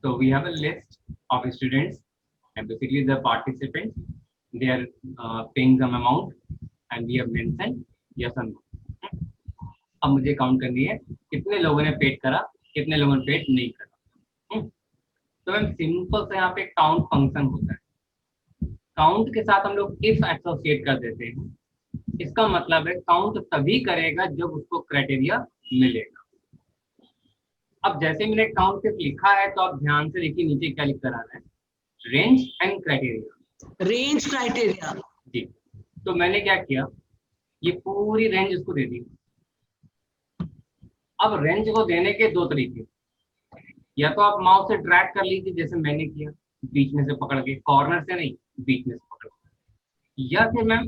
So we have a list of students and basically the participants. They are paying some amount and we have mentioned yes or no. अब मुझे count करनी है कितने लोगों ने paid करा, कितने लोगों ने पेड नहीं करा। तो मैम सिंपल से यहाँ पे काउंट फंक्शन होता है। काउंट के साथ हम लोग इफ एसोसिएट कर देते हैं। इसका मतलब है काउंट तभी करेगा जब उसको क्राइटेरिया मिलेगा। अब जैसे मैंने काउंट इफ लिखा है तो आप ध्यान से देखिए नीचे क्या लिख कर आ रहा है, range and criteria. Range criteria जी। तो मैंने क्या किया, ये पूरी रेंज इसको दे दी। अब रेंज को देने के दो तरीके, या तो आप माउस से ड्रैग कर लीजिए जैसे मैंने किया, बीच में से पकड़ के, कॉर्नर से नहीं बीच में से पकड़ के, या फिर मैम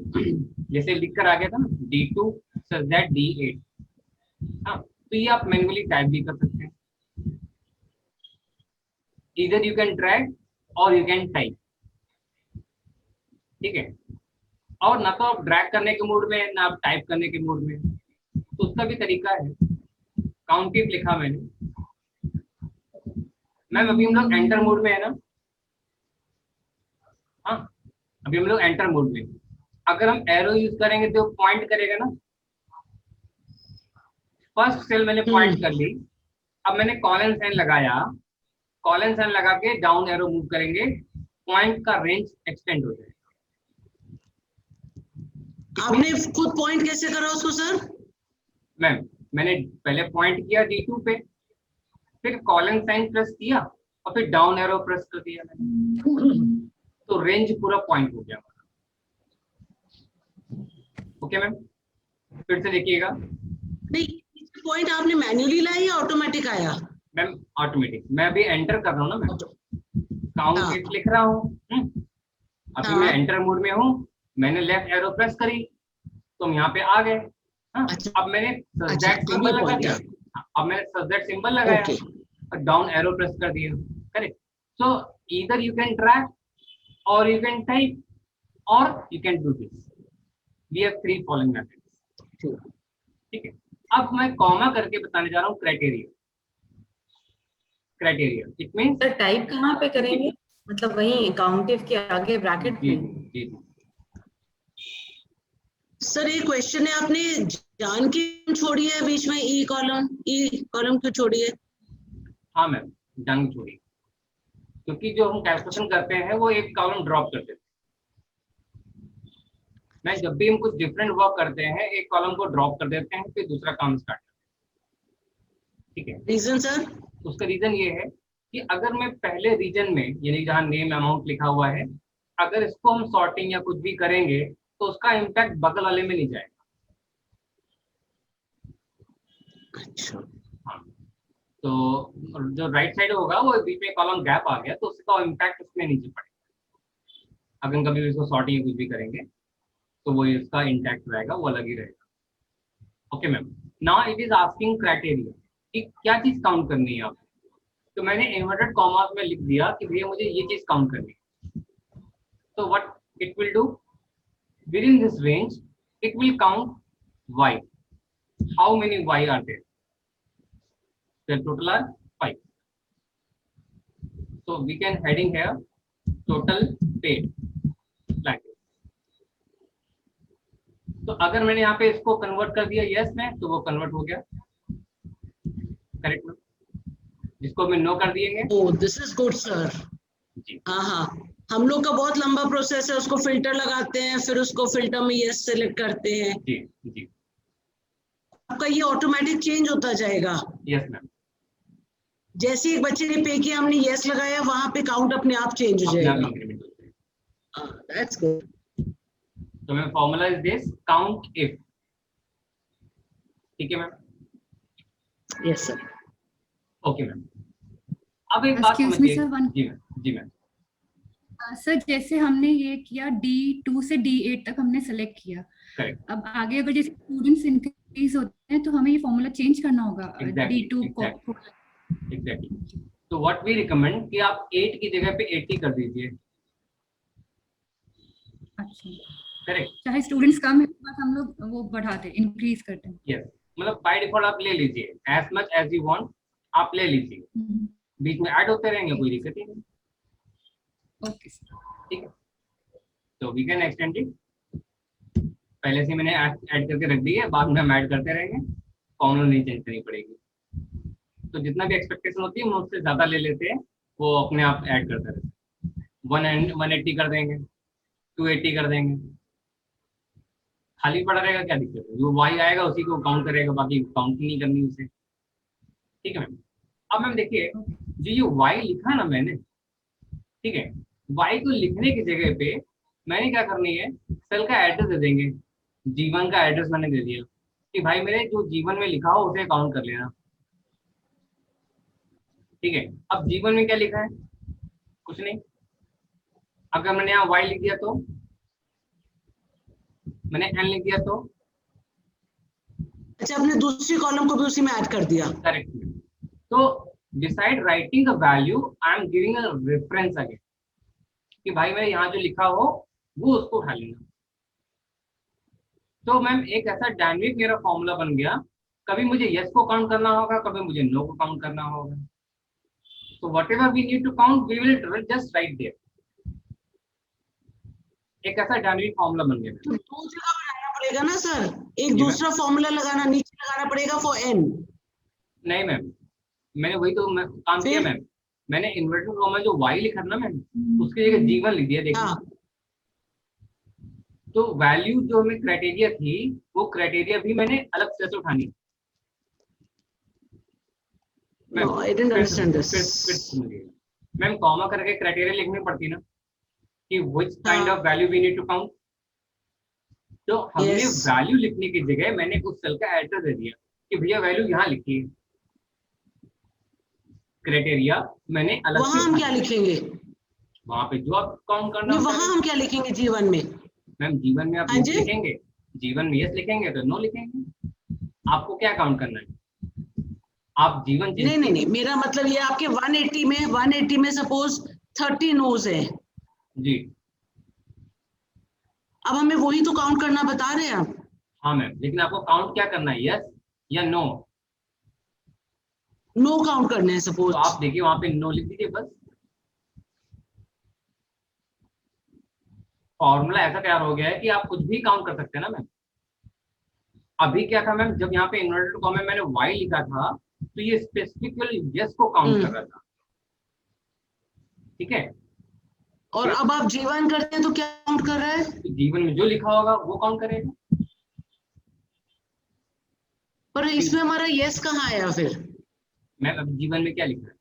जैसे लिख कर आ गया था ना D2 D8। हाँ, तो ये आप मैन्युअली टाइप भी कर सकते हैं। इधर यू कैन ड्रैग और यू कैन टाइप, ठीक है। और ना तो आप ड्रैग करने के मूड में है ना आप टाइप करने के मूड में, तो उसका भी तरीका है। काउंट इफ लिखा मैंने, मैम अभी हम लोग एंटर मोड में है ना। हाँ, अभी हम लोग एंटर मोड में। अगर हम एरो यूज करेंगे तो पॉइंट करेगा ना। फर्स्ट सेल मैंने पॉइंट कर ली। अब मैंने कॉलन साइन लगाया, कॉलन साइन लगा के डाउन एरो मूव करेंगे, पॉइंट का रेंज एक्सटेंड हो जाएगा। आपने खुद पॉइंट कैसे करा उसको सर? मैम मैंने पहले पॉइंट किया D2 पे, फिर कॉलन साइन प्रेस किया और फिर डाउन एरो प्रेस कर दिया मैंने, तो रेंज पूरा पॉइंट हो गया। ओके मैम, फिर से देखिएगा। नहीं, पॉइंट आपने मैन्युअली लाया या ऑटोमेटिक आया? Ma'am automatic. मैं अभी एंटर कर रहा हूँ ना, मैं काउंट इफ लिख रहा हूँ। अभी मैं एंटर मोड में हूँ, मैंने लेफ्ट एरो प्रेस करी तो हम यहाँ पे आ गए। अब मैंने सब्जेक्ट सिंबल लगा दिया। अब मैंने सब्जेक्ट सिंबल लगाया और डाउन एरो प्रेस कर दिया। Correct. So either you can drag और यू कैन टाइप और you can do this. We have 3 following methods, ठीक है। अब मैं कॉमा करके बताने जा रहा हूँ criteria. Criteria it means sir type कहाँ पे करेंगे, मतलब वही काउंट इफ के आगे ब्रैकेट में? जी। सर ये क्वेश्चन है, आपने जान के छोड़ी है बीच में ई कॉलम क्यों छोड़ी है? हाँ मैम, जान के छोड़ी, क्योंकि जो हम कैलकुलेशन करते हैं वो एक कॉलम ड्रॉप करते हैं। मैं जब भी हम कुछ डिफरेंट वर्क करते हैं एक कॉलम को ड्रॉप कर देते हैं फिर दूसरा काम स्टार्ट करते हैं, ठीक है। Reason sir? उसका रीजन ये है कि अगर मैं पहले रीजन में यानी जहाँ नेम अमाउंट लिखा हुआ है, अगर इसको हम सॉर्टिंग या कुछ भी करेंगे तो उसका इम्पैक्ट बगल वाले में नहीं जाएगा। अच्छा। हाँ, तो जो राइट साइड होगा वो बीच में कॉलम गैप आ गया तो उसका इम्पैक्ट उसमें नीचे पड़ेगा। अगर कभी इसको सॉर्टिंग या कुछ भी करेंगे तो वो इसका इंटैक्ट रहेगा, वो अलग ही रहेगा। Okay ma'am, now it is asking criteria कि क्या चीज काउंट करनी है आपको। तो मैंने इन्वर्टेड कॉमास में लिख दिया कि भैया मुझे ये चीज काउंट करनी है। तो what it will do, within this range it will count y. How many y are there? The total are 5. So we can heading here total paid like this. तो अगर मैंने यहाँ पे इसको कन्वर्ट कर दिया यस में तो वो कन्वर्ट हो गया, करेक्ट ना। जिसको मैं नो कर दिएंगे। Oh this is good sir. जी हाँ, हम लोग का बहुत लंबा प्रोसेस है, उसको फिल्टर लगाते हैं फिर उसको फिल्टर में यस सेलेक्ट करते हैं। जी। आपका ये ऑटोमेटिक चेंज होता जाएगा। यस मैम, जैसे एक बच्चे ने पे किया हमने यस लगाया वहां पे काउंट अपने आप चेंज हो जाएगा। That's good. तो मैं formula is this count if, ठीक है ma'am. Yes sir. Okay ma'am, अब एक बात समझिए। जी मैम। सर जैसे हमने ये किया D2 से D8 तक हमने सेलेक्ट किया। करेक्ट। अब आगे अगर जैसे स्टूडेंट्स इंक्रीज होते हैं तो हमें ये फॉर्मूला चेंज करना होगा। D2 को एग्जैक्टली। तो व्हाट वी रिकमेंड कि आप 8 की जगह पे 80 कर दीजिए। अच्छा, करेक्ट। चाहे स्टूडेंट्स कम है बस हम लोग वो बढ़ाते इंक्रीज करते हैं। यस, मतलब बाय डिफॉल्ट आप ले लीजिए as much as you want, आप ले लीजिए। बीच में ऐड होते रहेंगे, कोई दिक्कत ही नहीं। Okay sir. ठीक है, तो वी कैन एक्सटेंड इट। पहले से मैंने ऐड करके रख दी है, बाद में हम ऐड करते रहेंगे, फॉर्मूला नहीं चेंज करनी पड़ेगी। तो जितना भी एक्सपेक्टेशन होती है हम उससे ज्यादा ले लेते हैं, वो अपने आप ऐड करते रहते हैं। 180 कर देंगे, 280 कर देंगे, खाली पड़ा रहेगा, क्या दिक्कत है? जो वाई आएगा उसी को काउंट करेगा, बाकी काउंट नहीं करनी उसे। ठीक है मैम। अब मैम देखिए, जो ये वाई लिखा ना मैंने, ठीक है, वाई को लिखने की जगह पे मैंने क्या करनी है, सेल का एड्रेस दे देंगे। जीवन का एड्रेस मैंने दे दिया कि भाई मेरे जो जीवन में लिखा हो उसे काउंट कर लेना। ठीक है, अब जीवन में क्या लिखा है? कुछ नहीं। अगर मैंने यहाँ वाई लिख दिया तो, मैंने एन लिख दिया तो, अच्छा, आपने दूसरी कॉलम को भी उसी में ऐड कर दिया। करेक्ट। तो beside writing the value I am giving a reference again, कि भाई मेरे यहाँ जो लिखा हो वो उसको उठा लेना। तो मैम एक ऐसा डायनेमिक मेरा फॉर्मूला बन गया, कभी मुझे यस को काउंट करना होगा, कभी मुझे नो को काउंट करना होगा। तो what ever we need to count we will just write there. एक ऐसा डायनेमिक फॉर्मूला बन गया। तो दो जगह बनाना पड़ेगा ना सर, एक जी दूसरा फॉर्मूला लगाना, नीचे लगाना पड़ेगा फॉर एन। नहीं मैम, मैंने वही तो काम किया मैम। मैंने इन्वर्टेड कॉमा जो वाई लिखा था ना मैम, उसकी जगह जीवन लिख दिया। देखिए, हाँ। तो वैल्यू जो हमें क्राइटेरिया थी, वो क्राइटेरिया भी मैंने अलग से उठानी। No, I didn't understand this. Ma'am comma करके क्राइटेरिया लिखनी पड़ती ना, कि which kind of value we need to count. तो हमने Yes. वैल्यू लिखने की जगह मैंने उस सेल का एड्रेस दे दिया कि भैया वैल्यू यहाँ लिखिए। क्राइटेरिया मैंने अलग वहां से हम क्या लिखेंगे? वहां पे जो आप काउंट करना नहीं, होता वहां है। हम क्या लिखेंगे जीवन में? मैम जीवन में आप हाँ yes जी? लिखेंगे, जीवन में यस लिखेंगे तो नो लिखेंगे। आपको क्या काउंट करना है? आप जीवन नहीं नहीं नहीं, मेरा मतलब ये आपके 180 में सपोज 30 नोज है, जी। अब हमें वही तो काउंट करना बता रहे हैं आप। हाँ मैम, लेकिन आपको काउंट क्या करना है, यस या नो? नो काउंट करने हैं सपोज। तो आप देखिए वहां पे नो लिख दीजिए बस। फॉर्मूला ऐसा तैयार हो गया है कि आप कुछ भी काउंट कर सकते हैं ना मैम। अभी क्या था मैम, जब यहाँ पे इन्वर्टेड कॉमा में मैंने वाई लिखा था, तो ये स्पेसिफिकली यस को काउंट कर रहा था। ठीक है, और अब आप जीवन करते हैं तो क्या काउंट कर रहा है? तो जीवन में जो लिखा होगा वो काउंट करेगा। पर इसमें हमारा यस कहाँ आया फिर? मैम अभी जीवन में क्या लिखा है?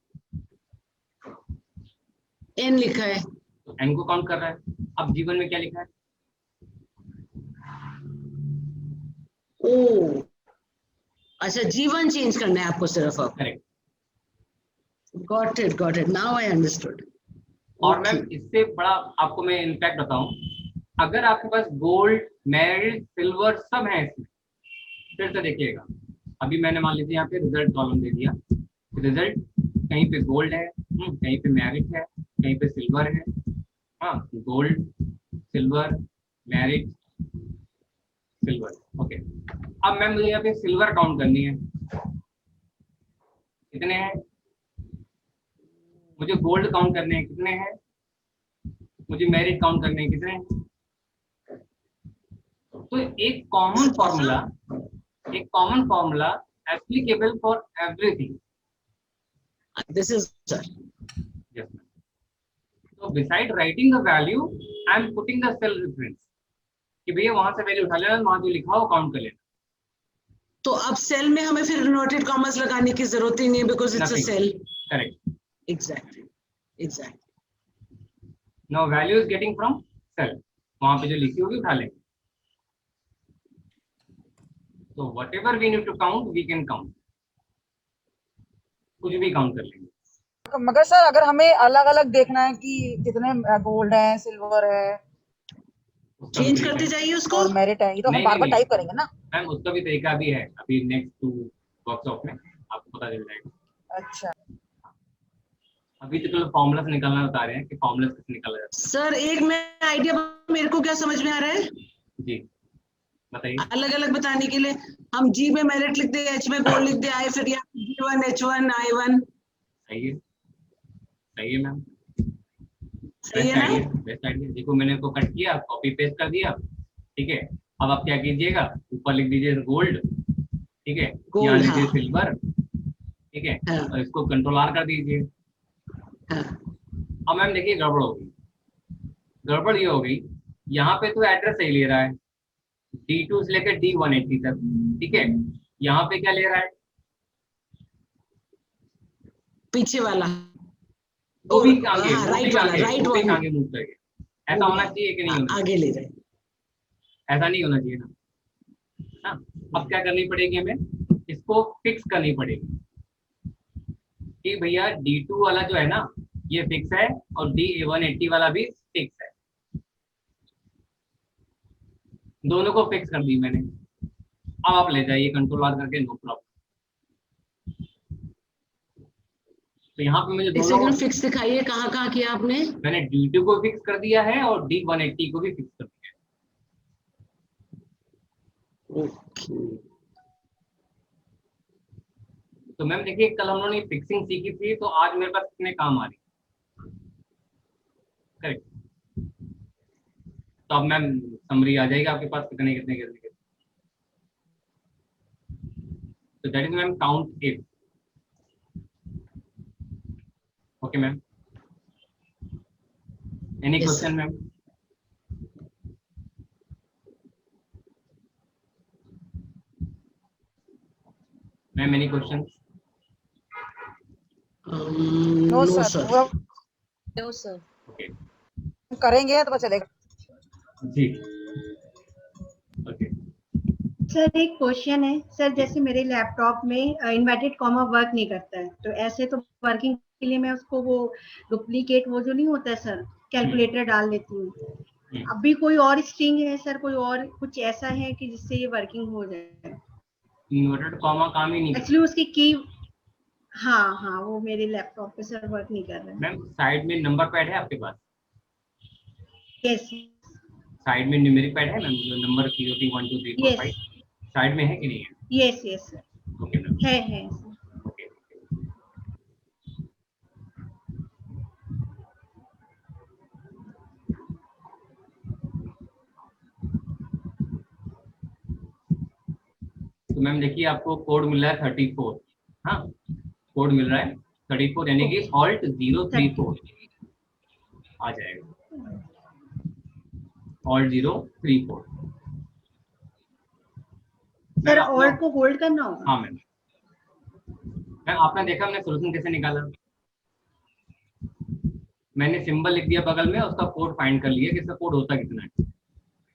एन लिखा है। तो एन को काउंट कर रहा है। अब जीवन में क्या लिखा है? ओ अच्छा, जीवन चेंज करना है आपको सिर्फ अब। Correct. Got it, now I understood. और मैम इससे बड़ा आपको मैं इम्पैक्ट बताऊं, अगर आपके पास गोल्ड, मेरिट, सिल्वर सब है इसमें, फिर से देखिएगा, अभी मैंने मान लीजिए यहाँ पे रिजल्ट कॉलम दे दिया। रिजल्ट कहीं पे गोल्ड है, कहीं पे मेरिट है, कहीं पे सिल्वर है। हाँ, gold, silver, merit, silver. Okay, अब मैम मुझे यहाँ पे सिल्वर काउंट करनी है, कितने हैं? मुझे गोल्ड काउंट करने हैं, कितने हैं? मुझे मेरिट काउंट करने हैं, कितने हैं? तो एक common formula applicable for everything. This is sir. Yes, ma'am. So beside writing the value, I am putting the cell reference कि भैया वहां से वैल्यू उठा लेना, वहां जो लिखा हो काउंट कर लेना। तो अब सेल में हमें फिर इन्वर्टेड कॉमर्स लगाने की जरूरत ही नहीं है, because it's a Nothing. Cell. Correct. Exactly. Now value is getting from cell, वहां पे जो लिखी होगी उठा लेंगे। तो what ever we need to count we can count, कुछ भी काउंट कर लेंगे। मगर सर अगर हमें अलग अलग देखना है कि कितने गोल्ड है, सिल्वर है, चेंज करते जाइए उसको। और मेरिट है, ये तो हम बार बार टाइप करेंगे ना मैम उसका भी तरीका भी है, अभी नेक्स्ट 2 वर्कशॉप में आपको पता चल जाएगा। अच्छा, अभी तो केवल फॉर्मूला से निकालना बता रहे हैं कि फॉर्मूला से निकाला जाता सर एक मैं आइडिया, मेरे को क्या समझ में आ रहा है, है। जी बताइए। अलग अलग बताने के लिए हम जी में मेरिट लिख दे, एच में गोल्ड लिख दे, आई फिर G1 H1 I1। सही है। सही है मैम, सही बेस्ट है ना? Idea, best idea. देखो मैंने इसको कट किया, कॉपी पेस्ट कर दिया, ठीक है। अब आप क्या कीजिएगा, ऊपर लिख दीजिए गोल्ड, ठीक है, यहाँ गोल्ड, लीजिए हाँ सिल्वर, ठीक है, हाँ और इसको कंट्रोल आर कर दीजिए। हाँ। अब मैम देखिए गड़बड़ हो गई, गड़बड़ ये हो गई, यहाँ पे तो एड्रेस सही ले रहा है D2 से लेकर D180 तक, ठीक है। यहाँ पे क्या ले रहा है, पीछे वाला वो भी गोल्ड, आगे, हाँ वो राइट भी वाला, आगे, राइट वो भी वन, आगे मूव कर गया। ऐसा होना चाहिए कि नहीं होना आगे ले रहे। चाहिए? ऐसा नहीं होना चाहिए ना। हाँ, अब क्या करनी पड़ेगी हमें, इसको फिक्स करनी पड़ेगी कि भैया D2 वाला जो है ना ये फिक्स है और D180 वाला भी फिक्स है, दोनों को फिक्स कर दी मैंने। अब आप ले जाइए कंट्रोल आर करके, नो प्रॉब्लम। तो यहाँ पे मुझे एक दोनों सेकंड, फिक्स दिखाइए, कहाँ कहाँ किया आपने? मैंने D2 को फिक्स कर दिया है और D180 को भी फिक्स कर दिया है। ओके, तो मैम देखिए कल हम लोगों ने फिक्सिंग सीखी थी, तो आज मेरे पास कितने काम आ रही, करेक्ट। तो अब मैम समरी आ जाएगा आपके पास कितने कितने कितने। तो that is ma'am count if. Okay ma'am, any Yes, question sir. Ma'am? Ma'am any question? No no sir, sir. पूरा नो सर। ओके करेंगे तो पता चलेगा। जी, ओके। सर एक क्वेश्चन है सर, जैसे मेरे लैपटॉप में इन्वर्टेड कॉमा वर्क नहीं करता है, तो ऐसे तो वर्किंग के लिए मैं उसको वो डुप्लीकेट वो जो नहीं होता है सर, कैलकुलेटर डाल देती हूँ। अभी कोई और स्ट्रिंग है सर, कोई और कुछ ऐसा है कि जिससे ये वर्किंग हो जाए? इन्वर्टेड कॉमा काम ही नहीं करता। एक्चुअली उसकी की, हाँ हाँ, वो मेरे लैपटॉप पे सर वर्क नहीं कर रहा है। मैम साइड में नंबर पैड है आपके पास? यस साइड में न्यूमेरिक पैड है मैम, जो नंबर की होती है 1 2 3 4 5, साइड में है कि नहीं है? Yes yes sir, okay ma'am, है सर। ओके। तो मैम देखिए आपको कोड मिल रहा है 34, हाँ कोड मिल रहा है 34, यानी कि Alt 034 आ जाएगा, Alt 034। सर ऑल्ट को होल्ड करना होगा? हाँ मैम। मैम आपने देखा हमने सोल्यूशन कैसे निकाला, मैंने सिंबल लिख दिया बगल में, उसका कोड फाइंड कर लिया कि इसका कोड होता कितना है।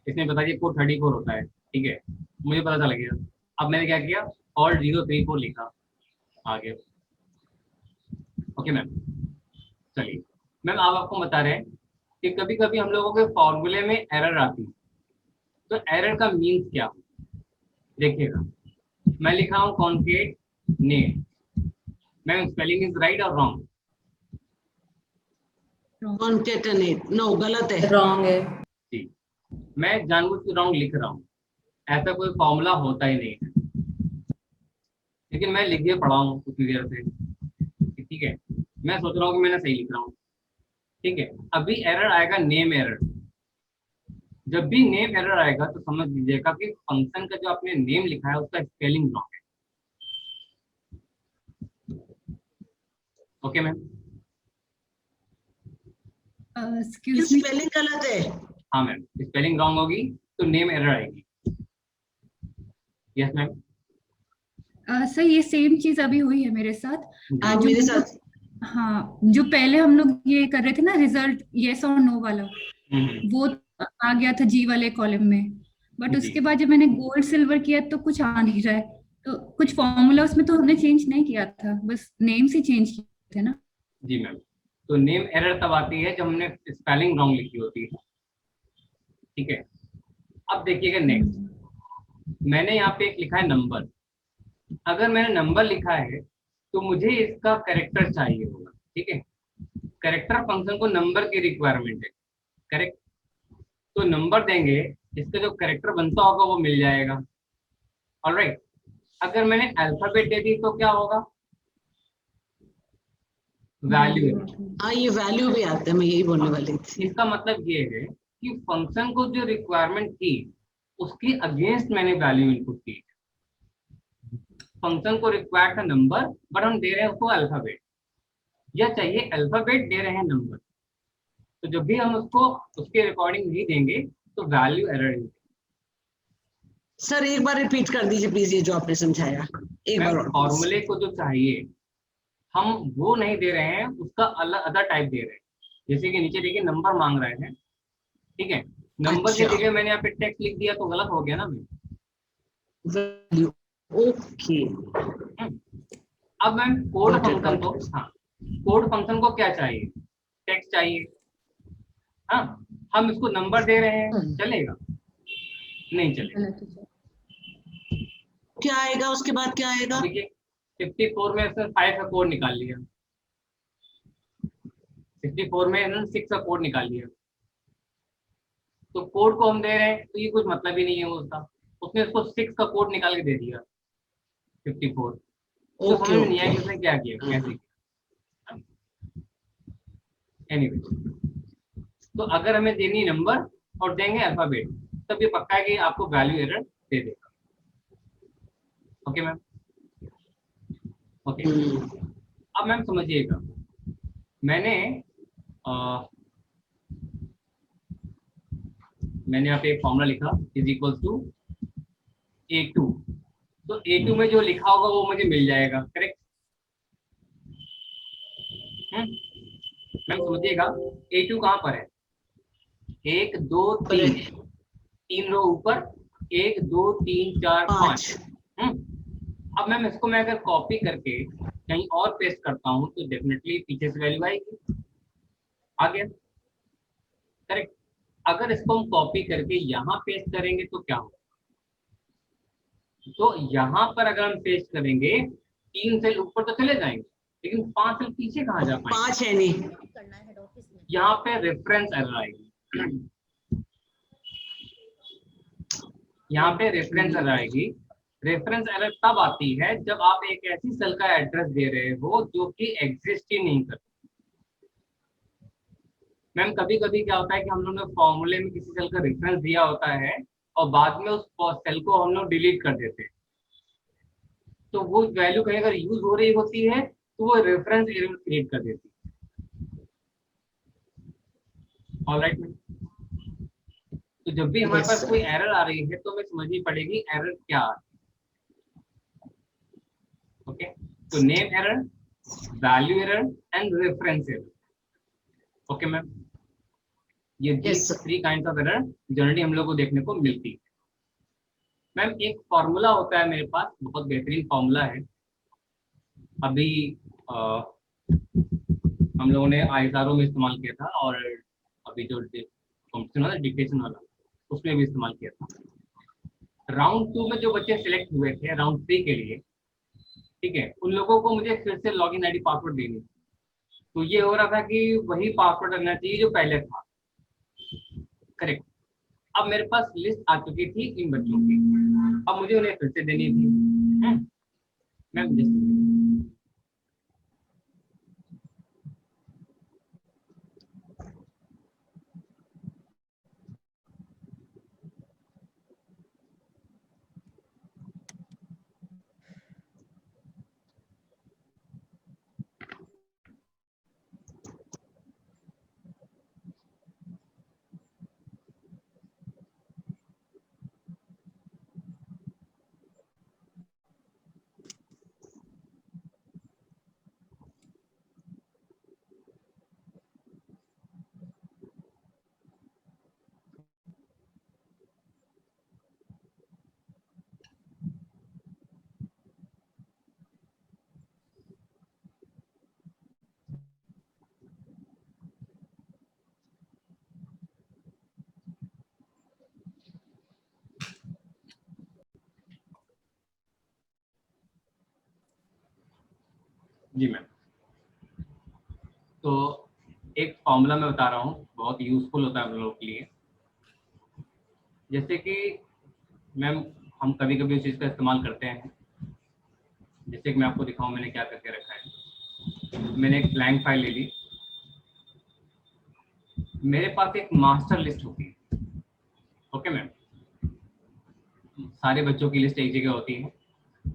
इसने बता दिया कोड 34 होता है, ठीक है, मुझे पता चल गया। अब मैंने क्या किया, Alt 034 लिखा, आ गया। ओके मैम, चलिए मैम आप आपको बता रहे हैं कि कभी कभी हम लोगों के फॉर्मूले में एरर आती है, तो एरर का मीन्स क्या हो, देखिएगा। मैं लिखा हूँ concat name, ma'am spelling is right और रॉन्ग? कॉन्केटनेट, नो गलत है। रॉन्ग है। जी, मैं जानबूझ के रॉन्ग लिख रहा हूँ, ऐसा कोई फॉर्मूला होता ही नहीं है, लेकिन मैं लिख के पढ़ा हूँ उतनी देर से, ठीक है, मैं सोच रहा हूँ कि मैंने सही लिख रहा हूँ, ठीक है। अभी एरर आएगा नेम एरर, जब भी नेम एरर आएगा तो समझ लीजिएगा कि फंक्शन का जो आपने नेम लिखा है उसका स्पेलिंग रॉन्ग है। Okay ma'am, excuse me, spelling गलत है। हाँ मैम, स्पेलिंग रॉन्ग होगी तो नेम एरर आएगी। Yes ma'am. सर ये सेम चीज अभी हुई है मेरे साथ। हाँ मेरे साथ। हाँ, जो पहले हम लोग ये कर रहे थे ना रिजल्ट यस और नो वाला, वो आ गया था जी वाले कॉलम में, बट जी। उसके बाद जब मैंने गोल्ड सिल्वर किया तो कुछ आ नहीं रहा है। तो कुछ फॉर्मूला उसमें तो हमने चेंज नहीं किया था, बस नेम से चेंज किए थे ना। जी मैम, तो नेम एरर तब आती है जब हमने स्पेलिंग रॉन्ग लिखी होती है, ठीक है। अब देखिएगा नेक्स्ट, मैंने यहाँ पे एक लिखा है नंबर, अगर मैंने नंबर लिखा है तो मुझे इसका कैरेक्टर चाहिए होगा, ठीक है। कैरेक्टर फंक्शन को नंबर की रिक्वायरमेंट है, करेक्ट। तो नंबर देंगे, इसका जो कैरेक्टर बनता होगा वो मिल जाएगा, ऑलराइट। अगर मैंने अल्फाबेट दे दी तो क्या होगा, वैल्यू। हाँ, ये वैल्यू भी आता है, मैं यही बोलने वाली थी। इसका मतलब ये है कि फंक्शन को जो रिक्वायरमेंट थी उसके अगेंस्ट मैंने वैल्यू इनपुट की। फंक्शन को रिक्वायर्ड था नंबर, बट हम दे रहे हैं उसको अल्फाबेट, या चाहिए अल्फाबेट दे रहे हैं नंबर। तो जब भी हम उसको उसके रिकॉर्डिंग नहीं देंगे तो वैल्यू एरर। सर एक बार रिपीट कर दीजिए प्लीज, ये जो आपने समझाया एक बार और। फॉर्मूले को जो चाहिए हम वो नहीं दे रहे हैं, उसका अलग अदर टाइप दे रहे हैं। जैसे कि नीचे देखिए नंबर मांग रहे हैं, ठीक है, नंबर की अच्छा। जगह मैंने यहाँ पे टेक्स्ट लिख दिया तो गलत हो गया ना। Value, okay. अब ma'am code Got it, function को, got it. हाँ, कोड फंक्शन को क्या चाहिए, टेक्स्ट चाहिए। हाँ, हम इसको नंबर दे रहे हैं, चलेगा? नहीं चलेगा। क्या आएगा उसके बाद, क्या आएगा? देखिए 54 में से 5 का कोड निकाल लिया, 64 में 6 का कोड निकाल लिया, तो कोड को हम दे रहे हैं तो ये कुछ मतलब ही नहीं है उसका। उसने इसको 6 का कोड निकाल के दे दिया 54, तो समझ में नहीं आया कि उसने क्या किया, कैसे किया। एनीवे, तो अगर हमें देनी नंबर और देंगे अल्फाबेट, तब ये पक्का है कि आपको वैल्यू एरर दे देगा। Okay ma'am, okay. अब मैम समझिएगा, मैंने यहाँ पे एक फॉर्मूला लिखा इज इक्वल टू A2, तो A2 में जो लिखा होगा वो मुझे मिल जाएगा, करेक्ट? मैम समझिएगा, A2 कहाँ पर है? 1 2 3, 3 रो ऊपर, 1 2 3 4 5। अब मैम इसको मैं अगर कॉपी करके कहीं और पेस्ट करता हूँ तो डेफिनेटली पीछे से वैल्यू आएगी, आ गया, करेक्ट? अगर इसको हम कॉपी करके यहाँ पेस्ट करेंगे तो क्या होगा? तो यहाँ पर अगर हम पेस्ट करेंगे 3 सेल ऊपर तो चले जाएंगे, लेकिन 5 सेल पीछे कहाँ जा पाएंगे? 5 है नहीं, यहाँ पे रेफरेंस एरर आएगी। यहाँ पे रेफरेंस एरर आएगी। रेफरेंस एरर तब आती है जब आप एक ऐसी सेल का एड्रेस दे रहे हो जो कि एग्जिस्ट ही नहीं करती। मैम कभी कभी क्या होता है कि हम लोगों ने फॉर्मूले में किसी सेल का रेफरेंस दिया होता है और बाद में उस सेल को हम लोग डिलीट कर देते हैं, तो वो वैल्यू कहीं अगर यूज हो रही होती है तो वो रेफरेंस एरर क्रिएट कर देती है। ऑलराइट मैम, तो जब भी हमारे पास कोई एरर आ रही है तो हमें समझनी पड़ेगी एरर क्या आ रही है। ओके, तो name error, value error and reference error. Okay ma'am, ये 3 काइंड ऑफ एरर जनरली हम लोग को देखने को मिलती है। मैम एक फॉर्मूला होता है मेरे पास, बहुत बेहतरीन फॉर्मूला है, अभी हम लोगों ने ISRO में इस्तेमाल किया था और अभी जो कॉम्पिटिशन वाला डिक्टेशन वाला उसमें भी इस्तेमाल किया था। राउंड 2 में जो बच्चे सिलेक्ट हुए थे राउंड 3 के लिए, ठीक है, उन लोगों को मुझे फिर से लॉगिन ID पासवर्ड देनी, तो ये हो रहा था कि वही पासवर्ड रहना चाहिए जो पहले था, करेक्ट? अब मेरे पास लिस्ट आ चुकी थी इन बच्चों की, अब मुझे उन्हें फिर से देनी थी। मैम जी मैम, तो एक फॉर्मूला मैं बता रहा हूँ, बहुत यूजफुल होता है हम लोगों के लिए। जैसे कि मैम हम कभी कभी उस चीज़ का इस्तेमाल करते हैं, जैसे कि मैं आपको दिखाऊं मैंने क्या करके रखा है। मैंने एक ब्लैंक फाइल ले ली, मेरे पास एक मास्टर लिस्ट होती है। ओके मैम, सारे बच्चों की लिस्ट एक जगह होती है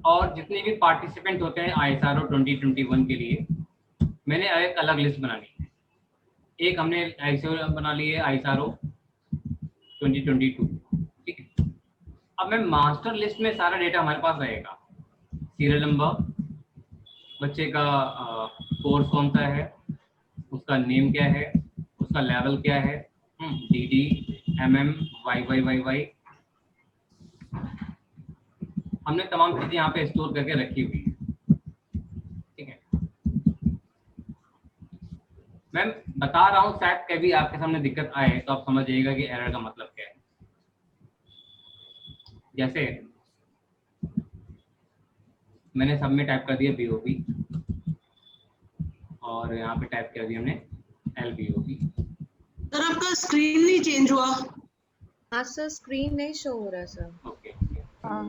और जितने भी पार्टिसिपेंट होते हैं ISRO 2021 के लिए मैंने एक अलग लिस्ट बनानी है। एक हमने ISRO बना ली है ISRO 2022, ठीक है। अब मैं मास्टर लिस्ट में सारा डेटा हमारे पास रहेगा, सीरियल नंबर, बच्चे का कोर्स कौन सा है, उसका नेम क्या है, उसका लेवल क्या है, DD, MM, YYYY, हमने तमाम चीजें यहाँ पे स्टोर करके रखी हुई है, ठीक है। मैम बता रहा हूँ, शायद कभी आपके सामने दिक्कत आए तो आप समझ जाइएगा कि एरर का मतलब क्या है। जैसे मैंने सब में टाइप कर दिया BOP और यहाँ पे टाइप कर दिया हमने LBOP। सर आपका स्क्रीन नहीं चेंज हुआ? हाँ सर, स्क्रीन नहीं शो हो रहा सर। ओके, हाँ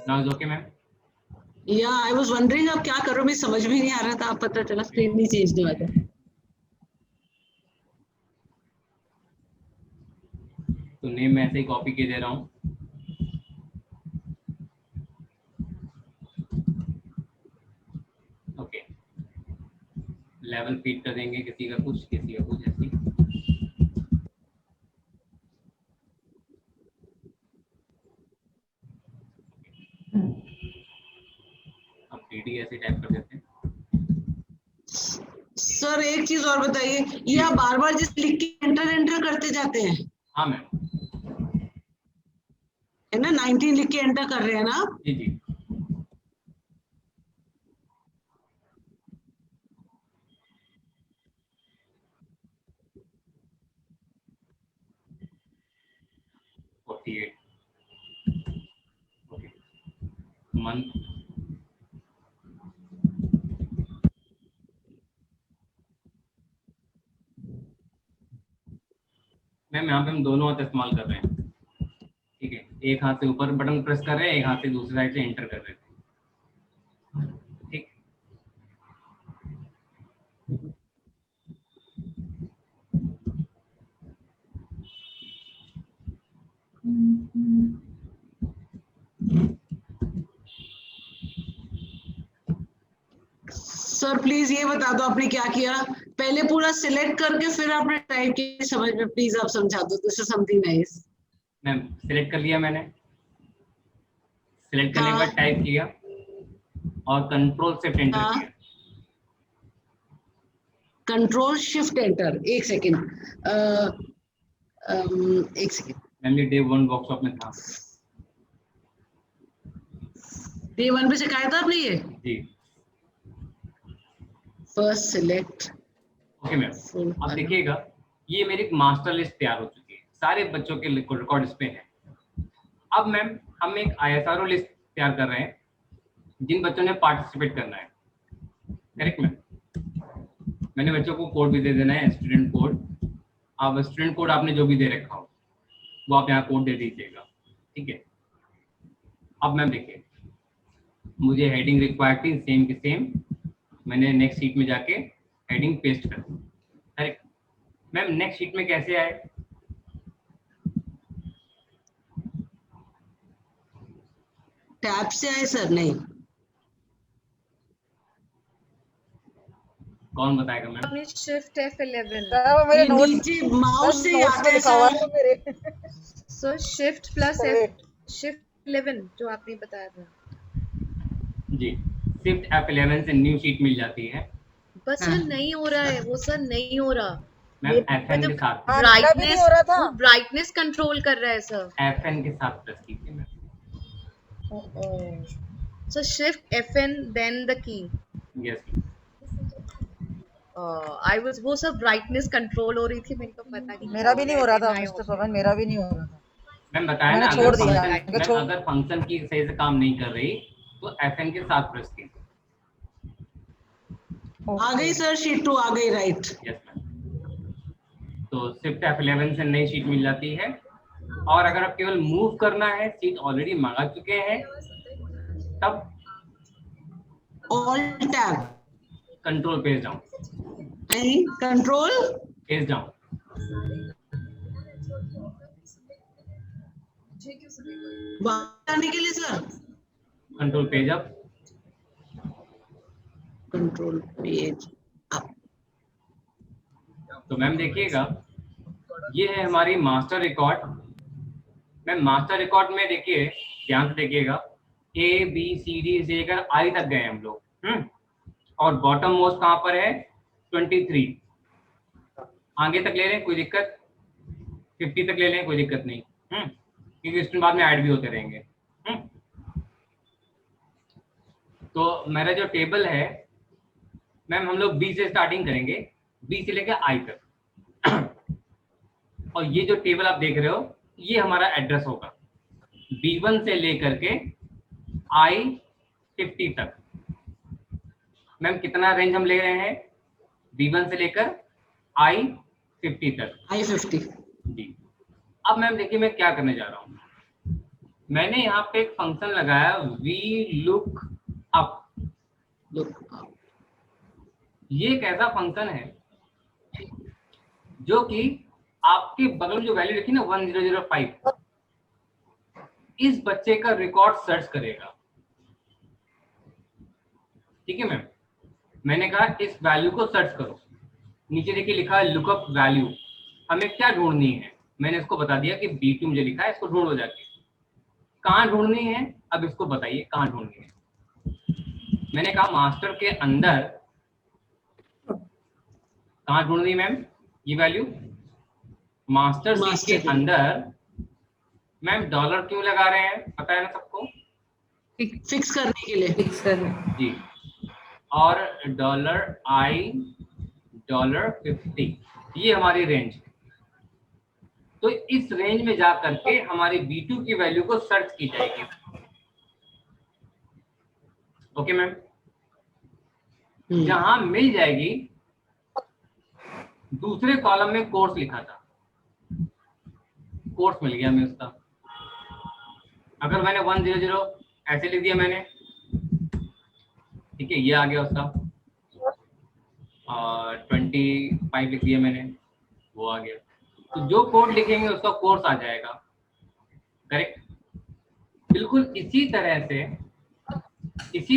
नाउ इज ओके मैम। या आई वाज वंडरिंग आप क्या कर रहे हो, मुझे समझ में नहीं आ रहा था, आप पता चला स्क्रीन नहीं चेंज हुआ था। तो नेम मैं ऐसे ही कॉपी के दे रहा हूँ। ओके, लेवल फीड कर देंगे, किसी का कुछ किसी का कुछ ऐसे। अब DD ऐसे टाइप कर देते हैं। सर एक चीज और बताइए, ये आप बार बार जिस लिख के एंटर करते जाते हैं? हाँ मैम, है ना, 19 लिख के एंटर कर रहे हैं ना आप? जी जी। मंथ, मैम यहाँ पे हम दोनों हाथ इस्तेमाल कर रहे हैं, ठीक है। एक हाथ से ऊपर बटन प्रेस कर रहे हैं, एक हाथ से दूसरी साइड से एंटर कर रहे हैं, ठीक। सर प्लीज ये बता दो आपने क्या किया, पहले पूरा सिलेक्ट करके फिर आपने टाइप किया, समझ में प्लीज आप समझा दो, this is something nice. Ma'am select कर लिया मैंने, सिलेक्ट करने के बाद टाइप किया और कंट्रोल शिफ्ट एंटर किया। कंट्रोल शिफ्ट एंटर, एक सेकेंड, एक सेकेंड। मैम ये डे 1 वर्कशॉप में था, डे 1 पे सिखाया था आपने ये? जी। First select. ओके मैम, अब देखिएगा ये मेरी एक मास्टर लिस्ट तैयार हो चुकी है, सारे बच्चों के रिकॉर्ड इस पे है। अब मैम हम एक ISRO लिस्ट तैयार कर रहे हैं जिन बच्चों ने पार्टिसिपेट करना है, करेक्ट मैम। मैंने बच्चों को कोड भी दे देना है, स्टूडेंट कोड। अब स्टूडेंट कोड आपने जो भी दे रखा हो वो आप यहाँ कोड दे दीजिएगा, ठीक है। अब मैम देखिए, मुझे हेडिंग रिक्वायर्ड थी सेम की सेम, मैंने नेक्स्ट शीट में जाके हेडिंग पेस्ट कर दी, करेक्ट मैम। नेक्स्ट शीट में कैसे आए? टैब से आए सर? नहीं, कौन बताएगा मैम? आपने शिफ्ट F11 सर वो मेरे ये नोट्स, नीचे माउस से नोट्स आता में है लिखा हुआ सर। है मेरे। Sir shift plus Correct. Shift 11 जो आपने बताया था। जी, शिफ्ट F11 से न्यू शीट मिल जाती है बस सर नहीं हो रहा है वो, सर नहीं हो रहा। मैम। FN के साथ, हाँ, मेरा भी नहीं हो रहा था। ब्राइटनेस कंट्रोल कर रहा है सर। FN के साथ प्रेस कीजिए ma'am. Sir shift FN then the key. Yes, I was, वो सब ब्राइटनेस कंट्रोल हो रही थी, मेरे को पता नहीं। मेरा भी नहीं हो रहा था मिस्टर पवन, मेरा भी नहीं हो रहा था। मैंम बताया ना, मैंने छोड़ दिया, अगर फंक्शन की सही से काम नहीं कर रही तो FN के साथ प्रेस कीजिए। आ गई सर, शीट 2 आ गई, राइट। Yes ma'am. तो शिफ्ट F11 से नई शीट मिल जाती है, और अगर आप केवल मूव करना है, शीट ऑलरेडी मंगा चुके हैं, तब Alt tab. Control page down. And control. Page down. बाहर आने के लिए sir. Control page up. Control page up. तो मैम देखिएगा, ये है हमारी master record. Ma'am master record में देखिए, ध्यान से देखिएगा, ABCD से लेकर I तक गए हम लोग. और बॉटम मोस्ट कहाँ पर है? 23. आगे तक ले लें, कोई दिक्कत? 50 तक ले लें, कोई दिक्कत नहीं. क्योंकि इसके बाद में ऐड भी होते रहेंगे. तो मेरा जो टेबल है मैम, हम लोग B से स्टार्टिंग करेंगे, B से लेकर I तक. और ये जो टेबल आप देख रहे हो, ये हमारा एड्रेस होगा, B1 से लेकर के I50 तक. मैम कितना रेंज हम ले रहे हैं? B1 से लेकर I50 तक. I50. जी. अब मैम देखिए मैं क्या करने जा रहा हूँ. मैंने यहाँ पे एक फंक्शन लगाया VLOOKUP. ये एक ऐसा फंक्शन है जो कि आपके बगल में जो वैल्यू लिखी ना 1005, इस बच्चे का रिकॉर्ड सर्च करेगा. ठीक है मैम. मैंने कहा इस वैल्यू को सर्च करो. नीचे देखिए लिखा है लुकअप वैल्यू. हमें क्या ढूंढनी है? मैंने इसको बता दिया कि B2 मुझे लिखा है, इसको ढूंढो जाके. कहाँ ढूंढनी है? अब इसको बताइए कहाँ ढूंढनी है. मैंने कहा मास्टर के अंदर. कहाँ ढूंढनी है मैम ये वैल्यू? मास्टर शीट के अंदर. मैम डॉलर क्यों लगा रहे हैं, पता है ना सबको? फिक्स करने के लिए. फिक्स करने. जी. और $50, ये हमारी रेंज है. तो इस रेंज में जा करके हमारी B2 की वैल्यू को सर्च की जाएगी. Okay ma'am. जहां मिल जाएगी, दूसरे कॉलम में कोर्स लिखा था, कोर्स मिल गया हमें उसका. अगर मैंने 100 ऐसे लिख दिया मैंने, ठीक है, ये आ गया उसका. और 25 लिख दिया मैंने, वो आ गया. तो जो कोड लिखेंगे उसका कोर्स आ जाएगा. करेक्ट. बिल्कुल इसी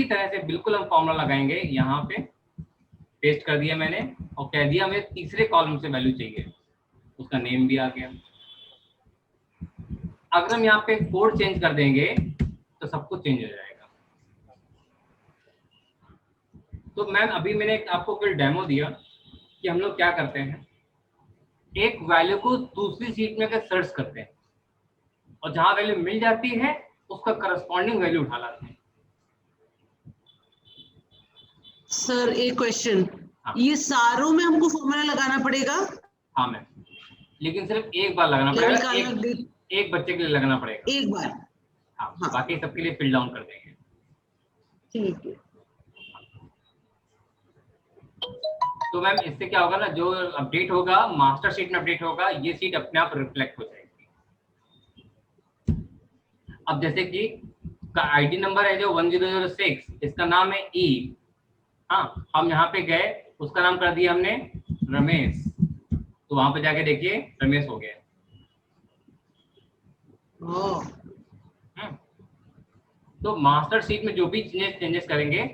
तरह से बिल्कुल हम फॉर्मूला लगाएंगे. यहाँ पे पेस्ट कर दिया मैंने और कह दिया हमें तीसरे कॉलम से वैल्यू चाहिए, उसका नेम भी आ गया. अगर हम यहाँ पे कोड चेंज कर देंगे तो सब कुछ चेंज हो जाएगा. तो मैम अभी मैंने आपको फिर डेमो दिया कि हम लोग क्या करते हैं, एक वैल्यू को दूसरी शीट में सर्च करते हैं और जहां वैल्यू मिल जाती है उसका करस्पॉन्डिंग वैल्यू उठा लाते हैं. सर एक क्वेश्चन. हाँ. ये सारों में हमको फॉर्मूला लगाना पड़ेगा? हाँ मैम, लेकिन सिर्फ एक बार लगाना पड़ेगा. एक बच्चे के लिए लगाना पड़ेगा एक बार. हाँ. हाँ. बाकी सबके लिए फिल डाउन कर देंगे. ठीक है. तो मैम इससे क्या होगा ना, जो अपडेट होगा मास्टर शीट में अपडेट होगा, ये सीट अपने आप रिफ्लेक्ट हो जाएगी. अब जैसे कि का आईडी नंबर है जो 1006, इसका नाम है E. हाँ, हम यहाँ पे गए, उसका नाम कर दिया हमने रमेश, तो वहां पे जाके देखिए रमेश हो गया. तो मास्टर शीट में जो भी चेंजेस करेंगे,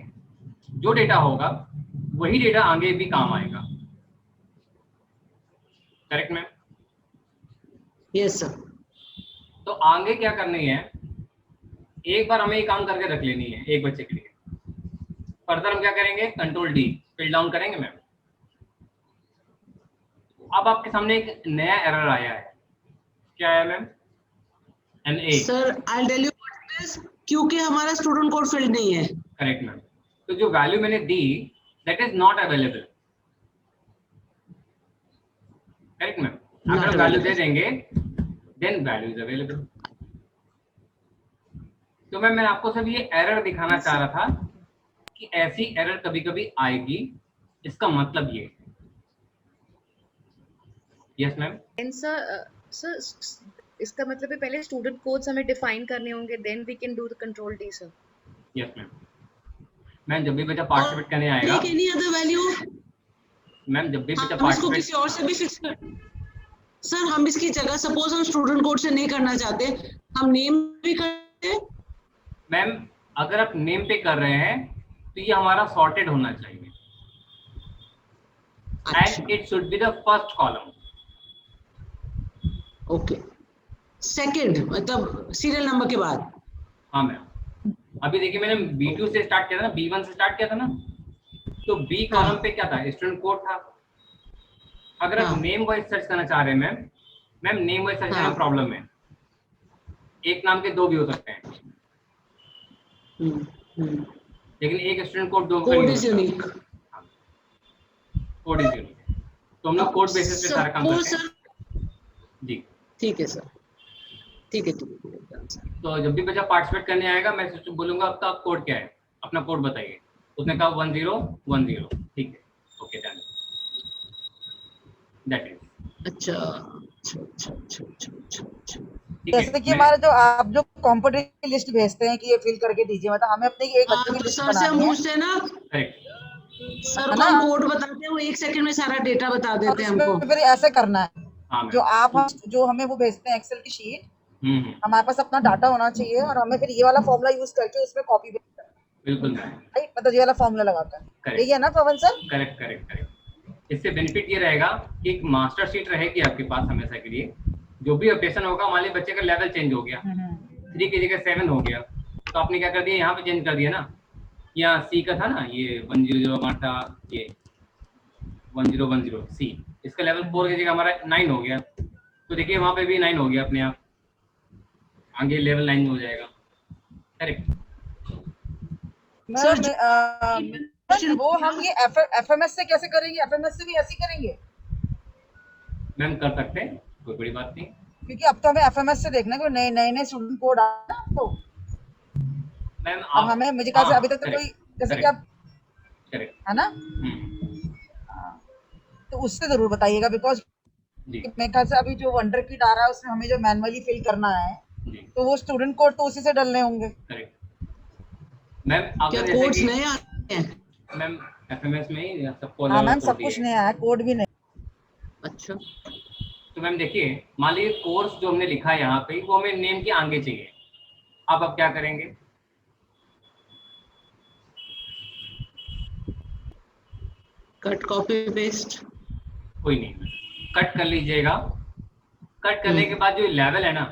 जो डेटा होगा वही डेटा आगे भी काम आएगा. Correct ma'am? Yes sir. तो आगे क्या करनी है, एक बार हमें ये काम करके रख लेनी है एक बच्चे के लिए. फर्दर हम क्या करेंगे, कंट्रोल D फिल डाउन करेंगे मैम. अब आपके सामने एक नया एरर आया है. क्या आया ma'am? NA. Sir I tell you what it is, क्योंकि हमारा स्टूडेंट कोड फील्ड नहीं है. Correct ma'am. तो जो वैल्यू मैंने दी that is not available. Correct ma'am. अगर वैल्यू दे देंगे देन वैल्यू इज अवेलेबल. तो मैंने आपको सिर्फ ये एरर दिखाना चाह रहा था कि ऐसी एरर कभी कभी आएगी, इसका मतलब ये. Yes ma'am. सर इसका मतलब है पहले स्टूडेंट कोड्स हमें डिफाइन करने होंगे, then we can do the control D sir. Yes ma'am. Ma'am जब भी बच्चा पार्टिसिपेट करने आएगा, take any other value, ma'am जब भी बच्चा हम इसको पार्टिसिपेट, किसी और से भी फिक्स कर, सर हम इसकी जगह सपोज हम स्टूडेंट कोड से नहीं करना चाहते, हम नेम भी करते। मैम अगर आप नेम पे कर रहे हैं तो ये हमारा सॉर्टेड होना चाहिए, and it should be the first column. Okay, second मतलब सीरियल नंबर के बाद। हाँ मैम, अभी देखिए मैंने B2 से स्टार्ट किया था ना, B1 से स्टार्ट किया था ना, तो B कॉलम पे क्या था, स्टूडेंट कोड था। अगर आप नेम वाइज सर्च करना चाह रहे हैं मैम नेम वाइज सर्च करने में प्रॉब्लम है, एक नाम के 2 भी हो सकते हैं, लेकिन एक student code 2 code is unique, code is unique. तो हम लोग कोड बेसिस पे सारा काम करते हैं जी। ठीक है सर, ठीक है ठीक है। तो जब भी बच्चा पार्टिसिपेट करने आएगा मैं उसको बोलूंगा अब तो आप कोड क्या है, अपना कोड बताइए। उसने कहा 1010, ठीक है, ओके डन, दैट इज। अच्छा अच्छा अच्छा अच्छा अच्छा अच्छा अच्छा। ठीक है, जैसे कि हमारा जो आप जो कंपटीशन की लिस्ट भेजते हैं कि ये फिल करके दीजिए, मतलब हमें अपनी एक बच्चे की लिस्ट सर से हम बनानी है, पूछते हैं ना, करेक्ट, सर है को ना? हम कोड बताते हैं, वो 1 सेकंड में सारा डेटा बता और देते हैं उसमें हमको। फिर ऐसे करना है, हाँ मैम, जो हमें वो भेजते हैं एक्सेल की शीट, हम्म, हमारे पास अपना डाटा होना चाहिए और हमें फिर ये वाला फॉर्मूला यूज करके उसमें कॉपी करना है, बिल्कुल मैम, राइट? मतलब ये वाला फॉर्मूला लगाकर, करेक्ट यही है ना पवन सर? Correct correct correct. इससे बेनिफिट ये रहेगा कि एक मास्टर शीट रहेगी आपके पास हमेशा के लिए, जो भी अपडेशन होगा, मान लीजिए बच्चे का लेवल चेंज हो गया, 3 की जगह 7 हो गया, तो आपने क्या कर दिया, यहाँ पे चेंज कर दिया ना, यहाँ C का था ना, ये 100 हमारा था, ये 1010 C, इसका लेवल 4 की जगह हमारा 9 हो गया, तो देखिए वहाँ पे भी 9 हो गया अपने आप, आगे लेवल 9 हो जाएगा, करेक्ट। सर वो हम ये एफएमएस से कैसे करेंगे? एफएमएस से भी ऐसे ही करेंगे? मैम कर सकते हैं, कोई बड़ी बात नहीं। क्योंकि अब तो हमें एफएमएस से देखना है कि नए स्टूडेंट कोड आ रहा है, तो मैम अब हमें मुझे कहा अभी तक तो कोई जैसे कि आप, करेक्ट, है ना, तो उससे जरूर बताइएगा, बिकॉज जी मेरे ख्याल से अभी जो वंडर किट आ रहा है उसमें हमें जो मैनुअली फिल करना है, जी, तो वो स्टूडेंट कोड तो उसी से डलने होंगे। करेक्ट। मैम क्या अगर जैसे कोड्स कि नए आते हैं? मैम एफएमएस में ही सबको हाँ अलग मैम, अलग सब कोड कुछ दिए नया है, कोड भी नहीं। अच्छा, तो मैम देखिए, मान लीजिए कोर्स जो हमने लिखा है यहाँ पे, वो हमें नेम के आगे चाहिए, आप अब क्या करेंगे, कट कॉपी पेस्ट। कोई नहीं, कट कर लीजिएगा। कट करने के बाद जो लेवल है ना,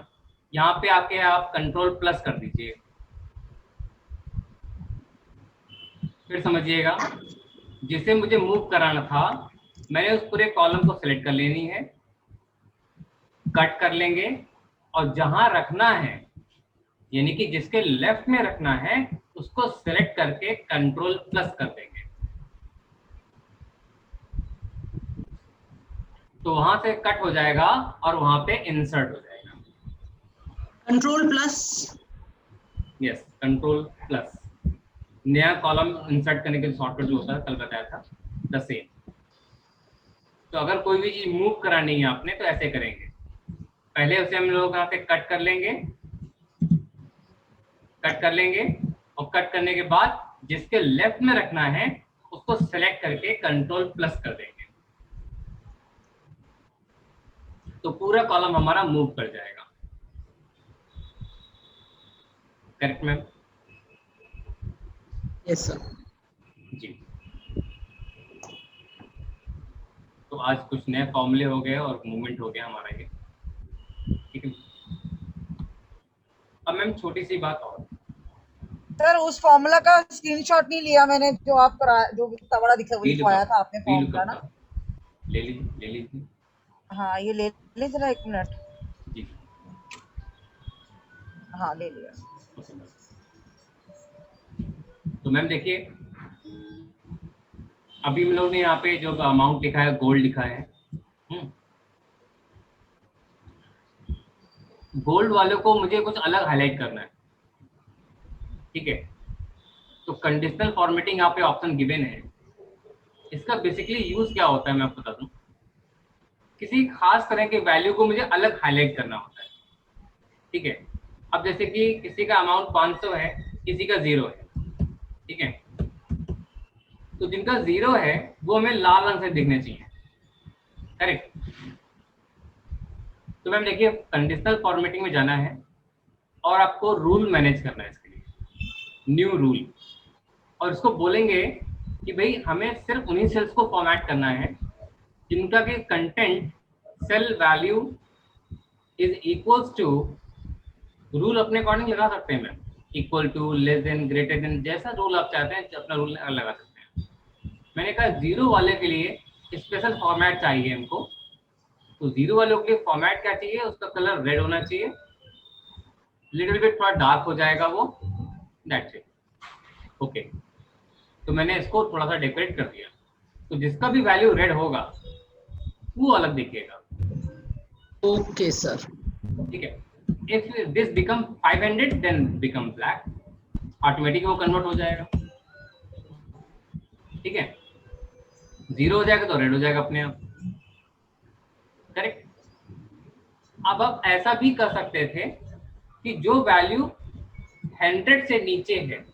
यहाँ पे आके आप कंट्रोल प्लस कर दीजिए, फिर समझिएगा जिसे मुझे मूव कराना था, मैंने उस पूरे कॉलम को सिलेक्ट कर लेनी है, कट कर लेंगे, और जहां रखना है, यानी कि जिसके लेफ्ट में रखना है, उसको सिलेक्ट करके कंट्रोल प्लस कर देंगे, तो वहां से कट हो जाएगा और वहां पे इंसर्ट हो जाएगा। Control plus, yes, control plus, नया कॉलम इंसर्ट करने के लिए शॉर्टकट जो होता है, कल बताया था, द सेम। तो अगर कोई भी चीज मूव करानी है आपने, तो ऐसे करेंगे, पहले उसे हम लोग यहाँ पे कट कर लेंगे, और कट करने के बाद जिसके लेफ्ट में रखना है उसको सेलेक्ट करके कंट्रोल प्लस कर देंगे, तो पूरा कॉलम हमारा मूव कर जाएगा। Correct ma'am? Yes sir. जी, तो आज कुछ नए फॉर्मूले हो गए और मूवमेंट हो गया हमारा ये, ठीक है। अब मैम छोटी सी बात और, सर उस फॉर्मूला का स्क्रीनशॉट नहीं लिया मैंने, जो आप करा, जो इतना बड़ा दिखवाया था आपने फॉर्मूला ना, ले लीजिए। हाँ ये ले जरा, 1 मिनट। जी, हाँ ले लिया। तो मैम देखिए, अभी हम लोग ने यहाँ पे जो अमाउंट लिखा है, गोल्ड लिखा है, गोल्ड वालों को मुझे कुछ अलग हाईलाइट करना है, ठीक है। तो कंडीशनल फॉर्मेटिंग यहाँ पे ऑप्शन गिवन है, इसका बेसिकली यूज क्या होता है मैं आपको बता दूं, किसी खास तरह के वैल्यू को मुझे अलग हाईलाइट करना होता है, ठीक है। अब जैसे कि किसी का अमाउंट 500 है, किसी का 0 है, ठीक है, तो जिनका 0 है वो हमें लाल रंग से दिखने चाहिए, करेक्ट। तो मैम देखिए कंडीशनल फॉर्मेटिंग में जाना है और आपको रूल मैनेज करना है इसके लिए, न्यू रूल, और इसको बोलेंगे कि भाई हमें सिर्फ उन्हीं सेल्स को फॉर्मेट करना है जिनका कि content cell value is equals to, rule अपने अकॉर्डिंग लगा सकते हैं ma'am, equal to, less than, greater than, जैसा रूल आप चाहते हैं अपना रूल लगा सकते हैं। मैंने कहा 0 वाले के लिए स्पेशल फॉर्मेट चाहिए हमको, तो 0 वालों के लिए फॉर्मेट क्या चाहिए, उसका कलर रेड होना चाहिए, लिटिल बिट थोड़ा डार्क हो जाएगा वो, दैट्स इट, ओके। तो मैंने इसको थोड़ा सा डेकोरेट कर दिया, तो जिसका भी वैल्यू रेड होगा वो अलग दिखेगा, ओके सर। ठीक है। If this become 500 then become black, automatic वो कन्वर्ट हो जाएगा, ठीक है। 0 हो जाएगा तो रेड हो जाएगा अपने आप, करेक्ट। अब आप ऐसा भी कर सकते थे कि जो वैल्यू 100 से नीचे है,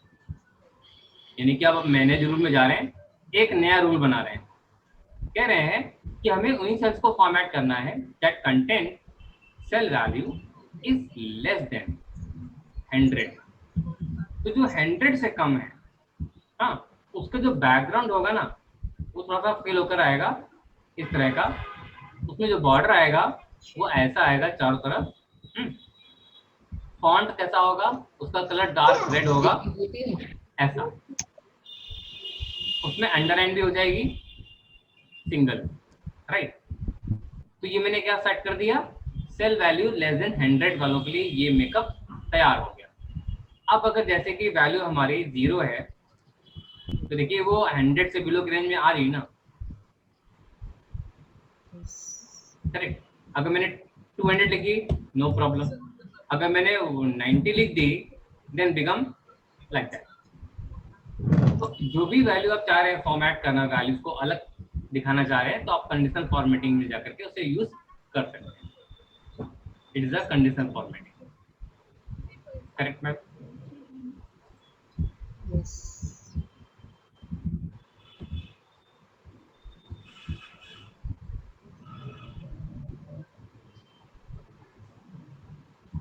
यानी कि अब मैनेज रूल में जा रहे हैं, एक नया रूल बना रहे हैं, कह रहे हैं कि हमें उन्हीं सेल्स को फॉर्मेट करना है that content cell value is less than 100। तो जो 100 से कम है, हाँ, उसका जो बैकग्राउंड होगा ना वो थोड़ा सा फिल होकर आएगा इस तरह का, उसमें जो बॉर्डर आएगा वो ऐसा आएगा चारों तरफ, फॉन्ट कैसा होगा, उसका कलर डार्क रेड होगा ऐसा, उसमें अंडरलाइन भी हो जाएगी सिंगल, राइट। तो ये मैंने क्या सेट कर दिया, सेल वैल्यू लेस देन 100 वालों के लिए ये मेकअप तैयार हो गया। अब अगर जैसे कि वैल्यू हमारी 0 है तो देखिए वो 100 से बिलो की रेंज में आ रही ना, करेक्ट। अगर मैंने 200 लिखी नो प्रॉब्लम, अगर मैंने 90 लिख दी देन बिकम लाइक दैट। तो जो भी वैल्यू आप चाह रहे हैं फॉर्मेट करना, वैल्यूज को अलग दिखाना चाह रहे हैं, तो आप कंडीशनल फॉर्मेटिंग में जाकर के उसे यूज कर सकते हैं। It is a conditional formatting, correct ma'am.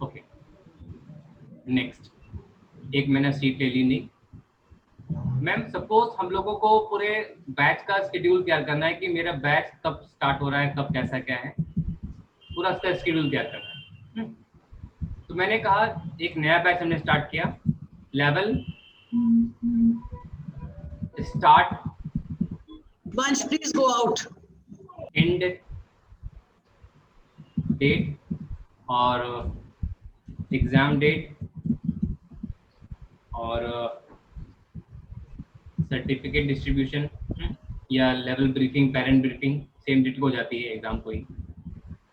Okay, next एक मैंने सीट ले ली नहीं मैम। सपोज हम लोगों को पूरे बैच का शेड्यूल तैयार करना है कि मेरा बैच कब स्टार्ट हो रहा है, कब कैसा क्या है, पूरा उसका शेड्यूल तैयार करना है। तो मैंने कहा एक नया बैच हमने स्टार्ट किया, level start, Vansh please go out, and date और एग्जाम डेट और सर्टिफिकेट डिस्ट्रीब्यूशन या level briefing, parent briefing same date को हो जाती है एग्जाम को ही।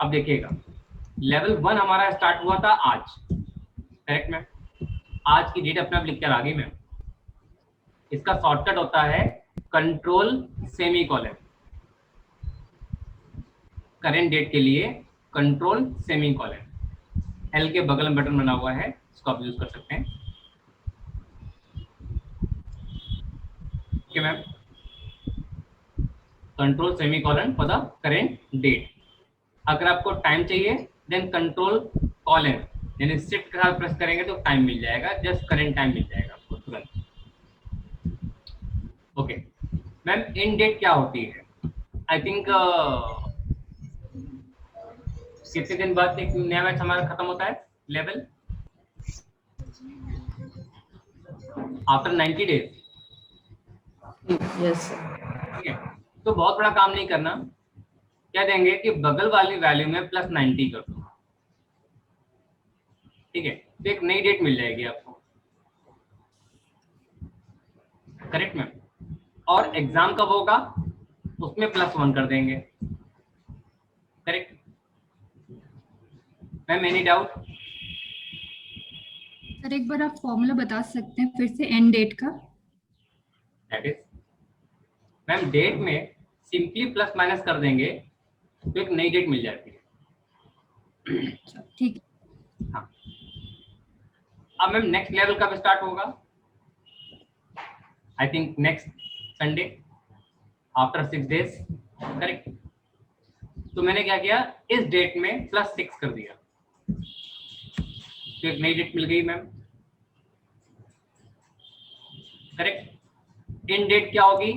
अब देखिएगा लेवल 1 हमारा स्टार्ट हुआ था आज, करेक्ट मैम। आज की डेट अपने आप लिख कर आ गई मैम। इसका शॉर्टकट होता है कंट्रोल सेमीकोलन, करेंट डेट के लिए कंट्रोल सेमीकोलन, एल के बगल में बटन बना हुआ है, इसको आप यूज कर सकते हैं। Ma'am control semicolon for the current date. अगर आपको टाइम चाहिए देन कंट्रोल कॉलन, यानी शिफ्ट का प्रेस करेंगे तो टाइम मिल जाएगा, जस्ट करेंट टाइम मिल जाएगा आपको तुरंत। ओके मैम, इन डेट क्या होती है? आई थिंक कितने दिन बाद एक नया बैच हमारा खत्म होता है लेवल? After 90 days. यस ठीक है, तो बहुत बड़ा काम नहीं करना, क्या देंगे कि बगल वाली वैल्यू में प्लस 90 कर दो, ठीक है, तो एक नई डेट मिल जाएगी आपको, करेक्ट मैम। और एग्जाम कब होगा उसमें +1 कर देंगे, correct ma'am. Any doubt? Sir एक बार आप फॉर्मूला बता सकते हैं फिर से एंड डेट का? दैट इज मैम, डेट में सिंपली प्लस माइनस कर देंगे तो एक नई डेट मिल जाती है। ठीक है। हाँ, अब मैम नेक्स्ट लेवल कब स्टार्ट होगा? I think next Sunday after 6 days, correct. तो मैंने क्या किया, इस डेट में +6 कर दिया, तो एक नई डेट मिल गई मैम, करेक्ट। इन डेट क्या होगी,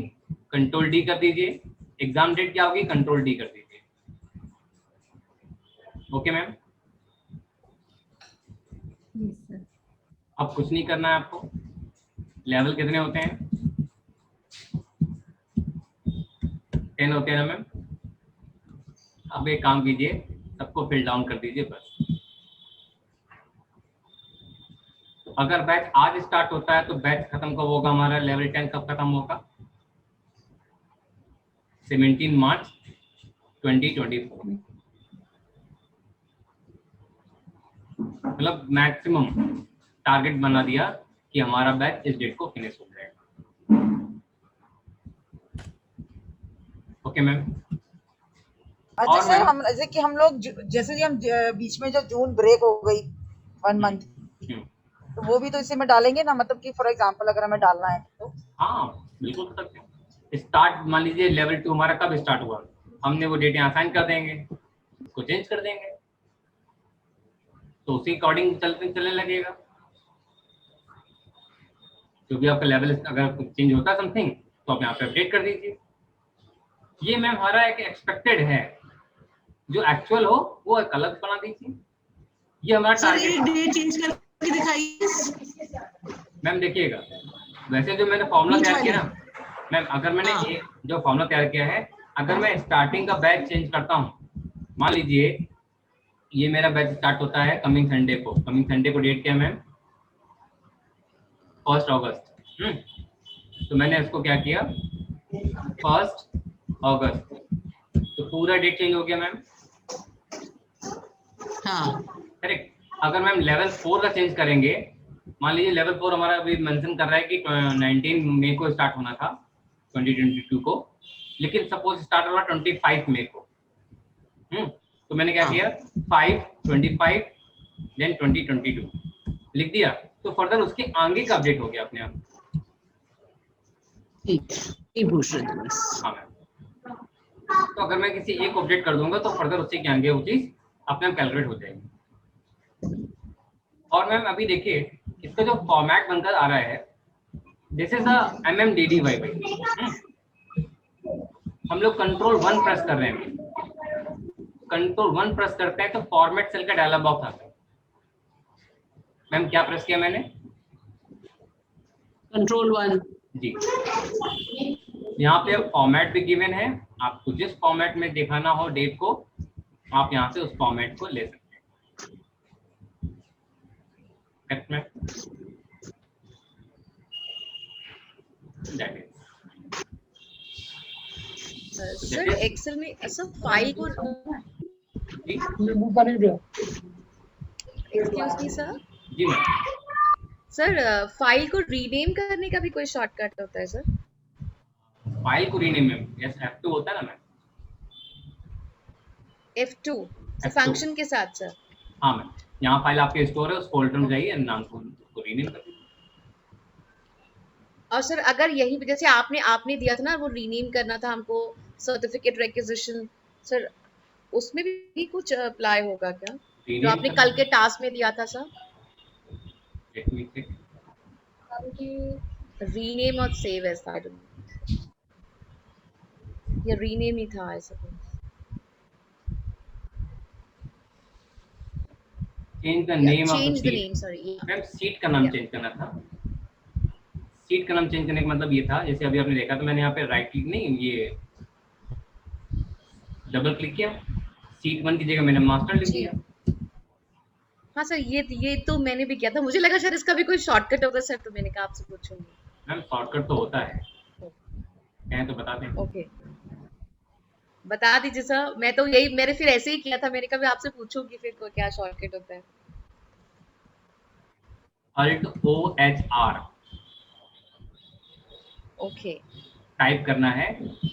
कंट्रोल डी कर दीजिए, एग्जाम डेट क्या होगी, कंट्रोल डी कर दीजिए। Okay ma'am, yes sir. अब कुछ नहीं करना है आपको। लेवल कितने होते हैं, 10 होते हैं ना मैम। अब एक काम कीजिए, सबको फिल डाउन कर दीजिए बस। अगर बैच आज स्टार्ट होता है तो बैच खत्म कब होगा हमारा, लेवल 10 कब खत्म होगा, 17 मार्च 2024। मतलब मैक्सिमम टारगेट बना दिया कि हमारा बैच इस डेट को फिनिश हो जाएगा। Okay ma'am. अच्छा और सर, मैम, हम जैसे कि हम लोग जैसे कि हम बीच में जो जून ब्रेक हो गई 1 मंथ, तो वो भी तो इसी में डालेंगे ना, मतलब कि फॉर एग्जांपल अगर हमें डालना है तो। हाँ बिल्कुल कर सकते हैं। स्टार्ट मान लीजिए लेवल 2 हमारा कब स्टार्ट हुआ, हमने वो डेट यहाँ साइन कर देंगे, उसको चेंज कर देंगे, तो उसी अकॉर्डिंग चलने लगेगा। क्योंकि आपका लेवल अगर चेंज होता है समथिंग, तो आप यहाँ पे अपडेट कर दीजिए। ये मैम हमारा एक एक्सपेक्टेड है, जो एक्चुअल हो वो एक अलग बना दीजिए। ये हमारा सर टारगेट एक डेट चेंज करके दिखाइए मैम। देखिएगा, वैसे जो मैंने फॉर्मूला बीच तैयार किया वाली। ना मैम, अगर मैंने हाँ। जो फॉर्मूला तैयार किया है, अगर मैं स्टार्टिंग का बैच चेंज करता हूँ, मान लीजिए ये मेरा बैच स्टार्ट होता है कमिंग संडे को। कमिंग संडे को डेट क्या है मैम, 1 अगस्त। तो मैंने इसको क्या किया, 1 अगस्त, तो पूरा डेट चेंज हो गया मैम, हाँ करेक्ट। अगर मैम लेवल 4 का चेंज करेंगे, मान लीजिए लेवल 4 हमारा अभी मेंशन कर रहा है कि 19 मई को स्टार्ट होना था 2022 को, लेकिन सपोज स्टार्ट हुआ 25 मई को। तो मैंने क्या किया, 5, 25 देन 2022 लिख दिया, तो फर्दर उसके आगे का अपडेट हो गया अपने आप। ठीक है, पूछ रहे थे बस। हाँ मैम, तो अगर मैं किसी एक अपडेट कर दूंगा तो फर्दर उससे क्या आगे वो चीज अपने आप कैलकुलेट हो जाएगी। और मैम अभी देखिए, इसका जो फॉर्मेट बनकर आ रहा है, दिस इज MMDDY भाई। हम लोग कंट्रोल 1 प्रेस कर रहे हैं, कंट्रोल 1 प्रेस करते हैं तो फॉर्मेट सेल का डायलॉग बॉक्स आता है। मैम क्या प्रेस किया मैंने, कंट्रोल 1 जी। यहाँ पे फॉर्मेट भी गिवन है, आपको जिस फॉर्मेट में दिखाना हो डेट को, आप यहाँ से उस फॉर्मेट को ले सकते हैं। सर एक्सेल में सर फाइल को, एक्सक्यूज मी सर, जी मैम। सर फाइल को रीनेम करने का भी कोई शॉर्टकट होता है सर? फाइल को रीनेम मैम, यस F2 होता है ना मैम, F2 F2 फंक्शन के साथ सर? हाँ मैम, यहाँ फाइल आपके स्टोर है, उस फोल्डर में जाइए, नाम को रीनेम कर दीजिए। और सर अगर यही जैसे आपने दिया था ना, वो रीनेम करना था हमको, सर्टिफिकेट रिक्विजिशन, सर उसमें भी कुछ अप्लाई होगा क्या, जो आपने कल के टास्क में दिया था सर? रीनेम और save as, I don't know, ये रीनेम ही था ऐसा कुछ। Change the name of change the the sheet. Name, sorry ma'am seat का नाम चेंज करना था। सीट का नाम चेंज करने का मतलब ये था, जैसे अभी आपने देखा तो मैंने यहाँ पे राइट क्लिक नहीं, ये डबल क्लिक किया, सीट 1 की जगह मैंने मास्टर लिख दिया। हाँ सर, ये तो मैंने भी किया था, मुझे लगा शायद इसका भी कोई शॉर्टकट होगा सर, तो मैंने कहा आपसे पूछूंगी। मैम शॉर्टकट तो होता है, कहें तो बता दें। ओके, बता दीजिए सर, मैं तो यही, मैंने फिर ऐसे ही किया था, मैंने कभी आपसे पूछूंगी फिर को क्या शॉर्टकट होता है। Alt OHR ओके, टाइप करना है,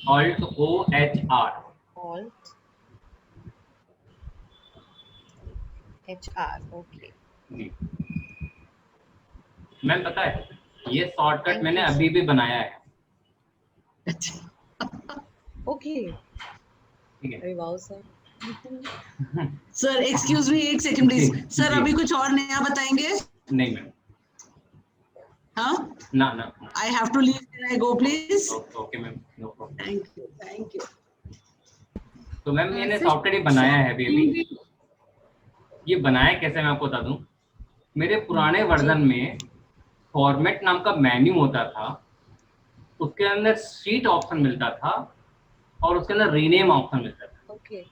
Alt OHR। Alt HR, okay. जी मैम, पता है ये शॉर्टकट Thank मैंने you, अभी भी बनाया है, ओके, ठीक है। अरे wow sir. Sir excuse me, एक सेकंड प्लीज सर, अभी कुछ और नया बताएंगे? नहीं मैम, हाँ, ना ना, I have to leave, can I go please? Okay ma'am, no problem. Thank you. तो मैम मैंने सर, सॉफ्टवेयर बनाया है अभी। ये बनाया कैसे मैं आपको बता दूं। मेरे पुराने वर्जन में फॉर्मेट नाम का मेन्यू होता था, उसके अंदर शीट ऑप्शन मिलता था और उसके अंदर रीनेम ऑप्शन मिलता था। ओके,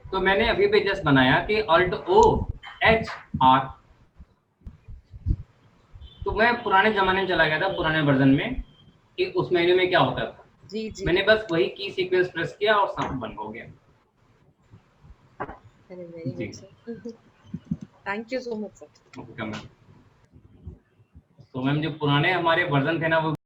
तो मैंने अभी भी जस्ट बनाया कि Alt-O-H-R। तो मैं पुराने जमाने में चला गया था, पुराने वर्जन में, कि उस मेन्यू में क्या होता था। जी जी, मैंने बस वही की सीक्वेंस प्रेस किया और सब बंद हो गया। अरे वेरी जी। Good sir, thank you so much sir. Okay ma'am. तो मैम जो पुराने हमारे वर्जन थे ना, वो